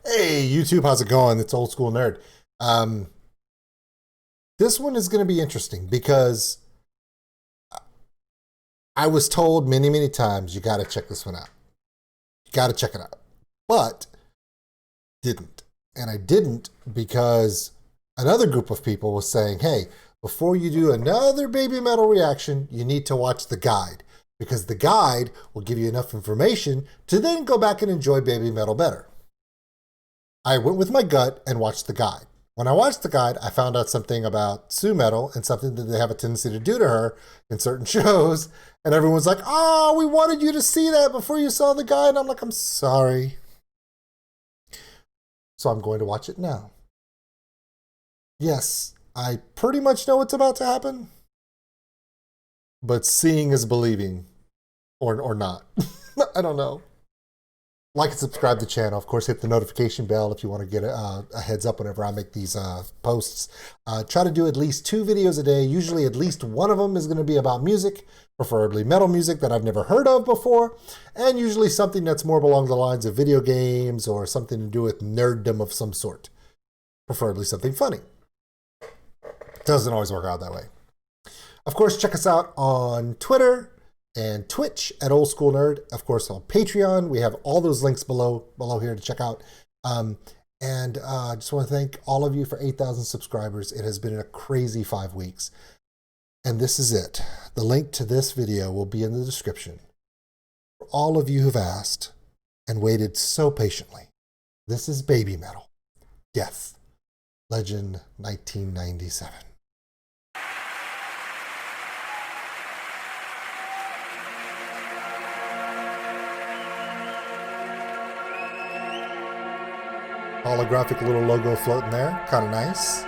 Hey, YouTube, how's it going? It's Old School Nerd. Um, this one is going to be interesting because I was told many, many times you got to check this one out. You got to check it out. But didn't. And I didn't because another group of people was saying, hey, before you do another Baby Metal reaction, you need to watch the guide because the guide will give you enough information to then go back and enjoy Baby Metal better. I went with my gut and watched the guide. When I watched the guide, I found out something about Sue Metal and something that they have a tendency to do to her in certain shows. And everyone's like, oh, we wanted you to see that before you saw the guide. And I'm like, I'm sorry. So I'm going to watch it now. Yes, I pretty much know what's about to happen. But seeing is believing. Or not. I don't know. Like and subscribe to the channel. Of course, hit the notification bell if you want to get a heads up whenever I make these posts. Try to do at least 2 videos a day. Usually at least one of them is going to be about music, preferably metal music that I've never heard of before, and usually something that's more along the lines of video games or something to do with nerddom of some sort. Preferably something funny. Doesn't always work out that way. Of course, check us out on Twitter and Twitch at Old School Nerd. Of course, on Patreon, we have all those links below here to check out. I just want to thank all of you for 8,000 subscribers. It has been a crazy 5 weeks. And this is it. The link to this video will be in the description. For all of you who've asked and waited so patiently, this is Baby Metal, Death, Legend 1997. Holographic little logo floating there, kind of nice.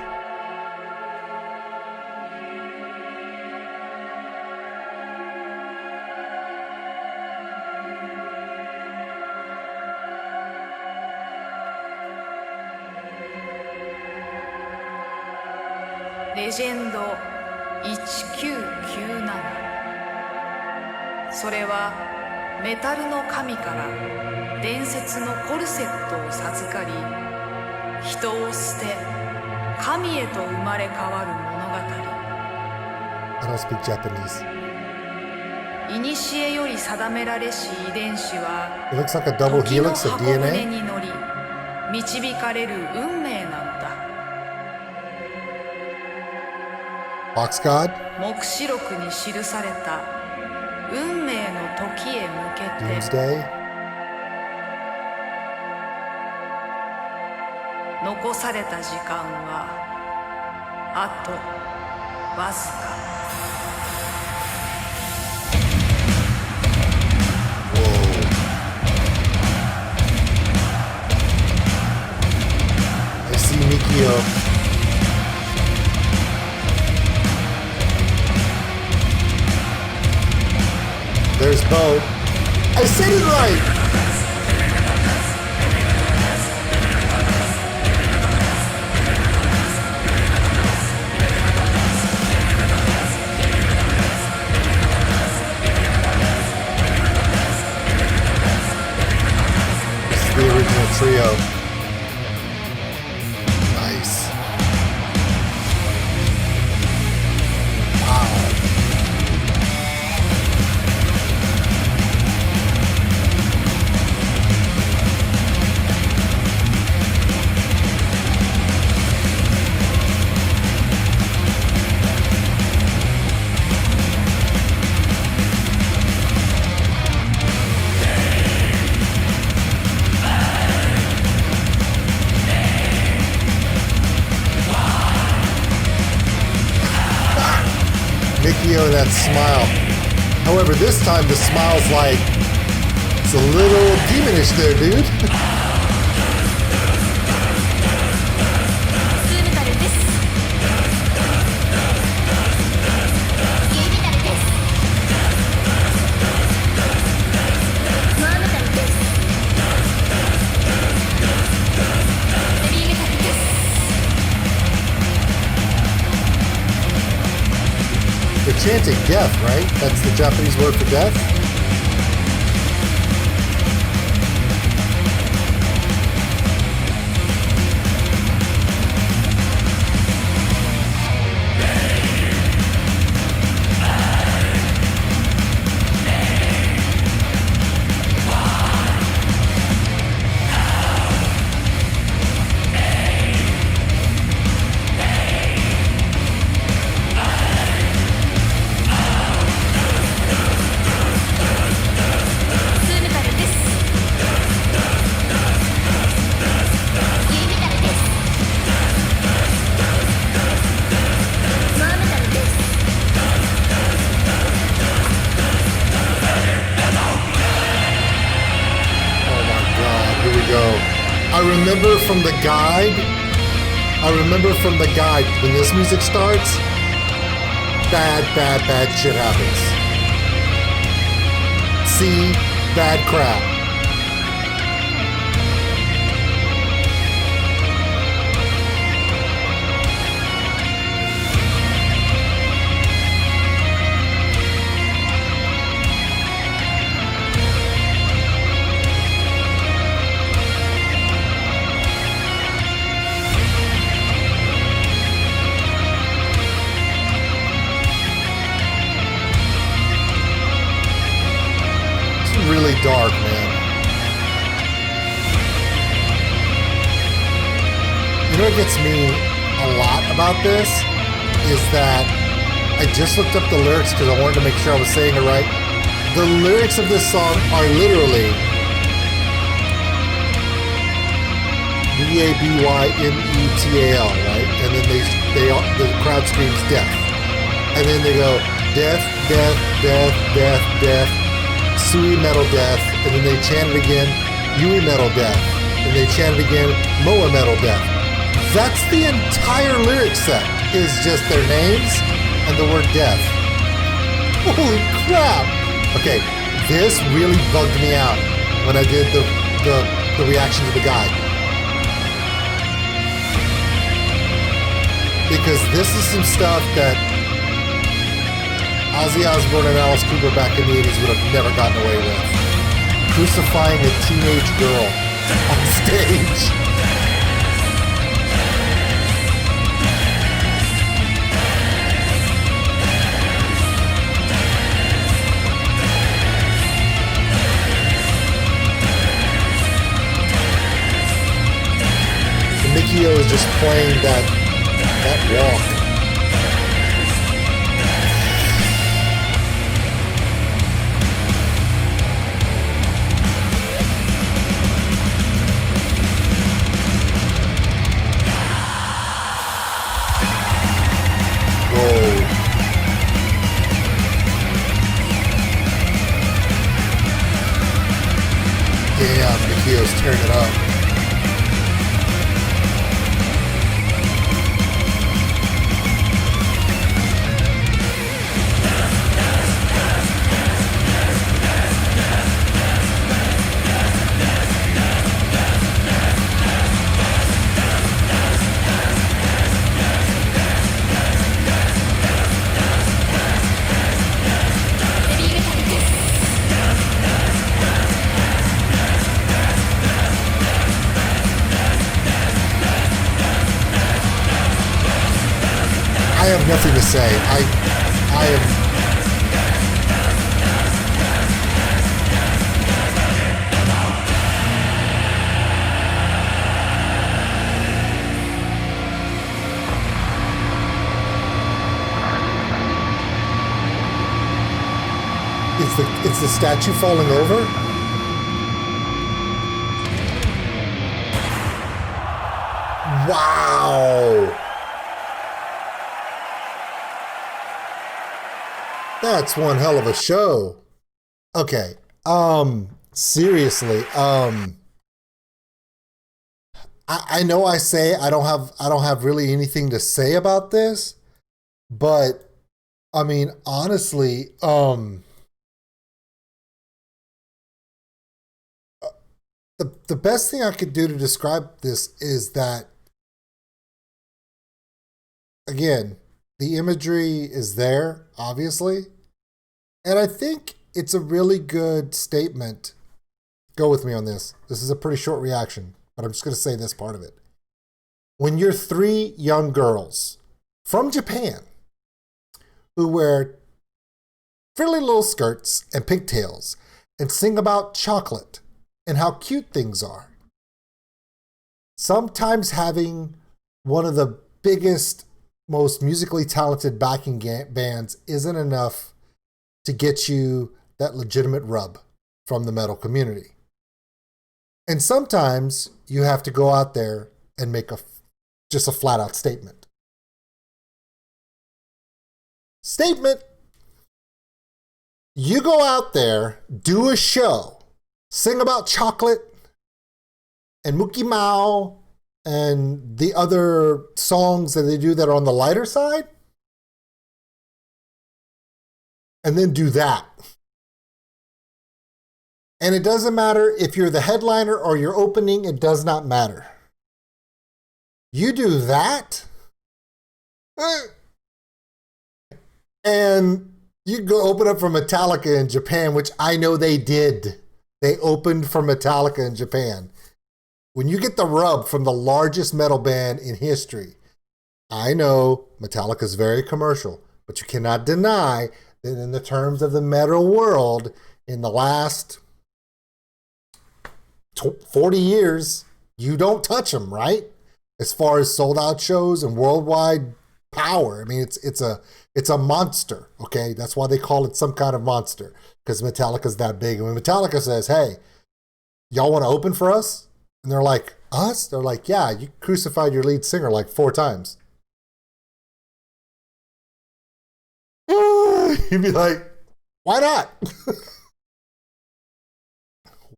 Legend 1997。それはメタルの神から伝説のコルセットを授かり、人を捨て神へと生まれ変わる物語。I don't speak Japanese. 古より定められし遺伝子は It looks like a double 時の helix of 箱舟 DNA. に乗り導かれる運命なのだ。 Box God, 黙示録に記された運命の時へ向けて Doomsday. 残された時間はあとわずか。 I see Mikio. There's Bo. I said it right! This is the original trio. Nice. Wow. Mikio and that smile. However, this time the smile's like, it's a little demonish there, dude. They're chanting death, right? That's the Japanese word for death? I remember from the guide. When this music starts, bad shit happens. See, bad crap. Really dark, man. You know what gets me a lot about this is that I just looked up the lyrics because I wanted to make sure I was saying it right. The lyrics of this song are literally BABYMETAL, right? And then the crowd screams death. And then they go death, death, death, death, death. Sui metal death, and then they chant it again, Yui metal death, and they chant it again, Moa metal death. That's the entire lyric set, is just their names and the word death. Holy crap! Okay, this really bugged me out when I did the reaction to the guide. Because this is some stuff that Ozzy Osbourne and Alice Cooper back in the 80s would have never gotten away with. Crucifying a teenage girl on stage. And Mickey O is just playing that walk. Mikio's tearing it up. I have nothing to say. I am. Is the statue falling over? Wow. That's one hell of a show. Okay. Seriously. I know I say I don't have really anything to say about this, but I mean, honestly, the best thing I could do to describe this is that, again, the imagery is there, obviously. And I think it's a really good statement. Go with me on this. This is a pretty short reaction, but I'm just going to say this part of it. When you're three young girls from Japan who wear frilly little skirts and pigtails and sing about chocolate and how cute things are, sometimes having one of the biggest, most musically talented backing bands isn't enough to get you that legitimate rub from the metal community. And sometimes you have to go out there and make just a flat out statement. Statement. You go out there, do a show, sing about chocolate and Mookie Mao and the other songs that they do that are on the lighter side, and then do that. And it doesn't matter if you're the headliner or you're opening, it does not matter. You do that, and you go open up for Metallica in Japan, which I know they did. They opened for Metallica in Japan. When you get the rub from the largest metal band in history, I know Metallica is very commercial, but you cannot deny that in the terms of the metal world, in the last 40 years, you don't touch them, right? As far as sold out shows and worldwide power. I mean, it's a monster, okay? That's why they call it some kind of monster, because Metallica's that big. And when Metallica says, hey, y'all want to open for us? And they're like, us? They're like, yeah, you crucified your lead singer like 4 times. You'd be like, why not?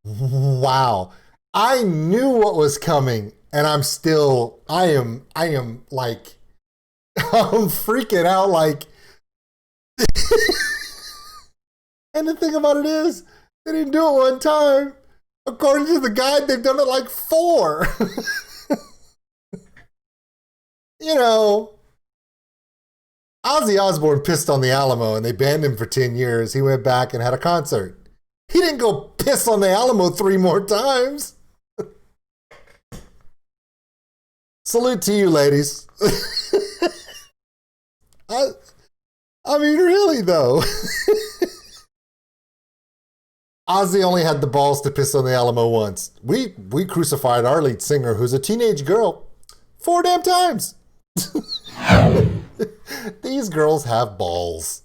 Wow. I knew what was coming, and I am like, I'm freaking out like, and the thing about it is, they didn't do it one time. According to the guide, they've done it like 4. You know, Ozzy Osbourne pissed on the Alamo and they banned him for 10 years. He went back and had a concert. He didn't go piss on the Alamo 3 more times. Salute to you, ladies. I mean, really, though. Ozzy only had the balls to piss on the Alamo once. We crucified our lead singer, who's a teenage girl, 4 damn times. These girls have balls.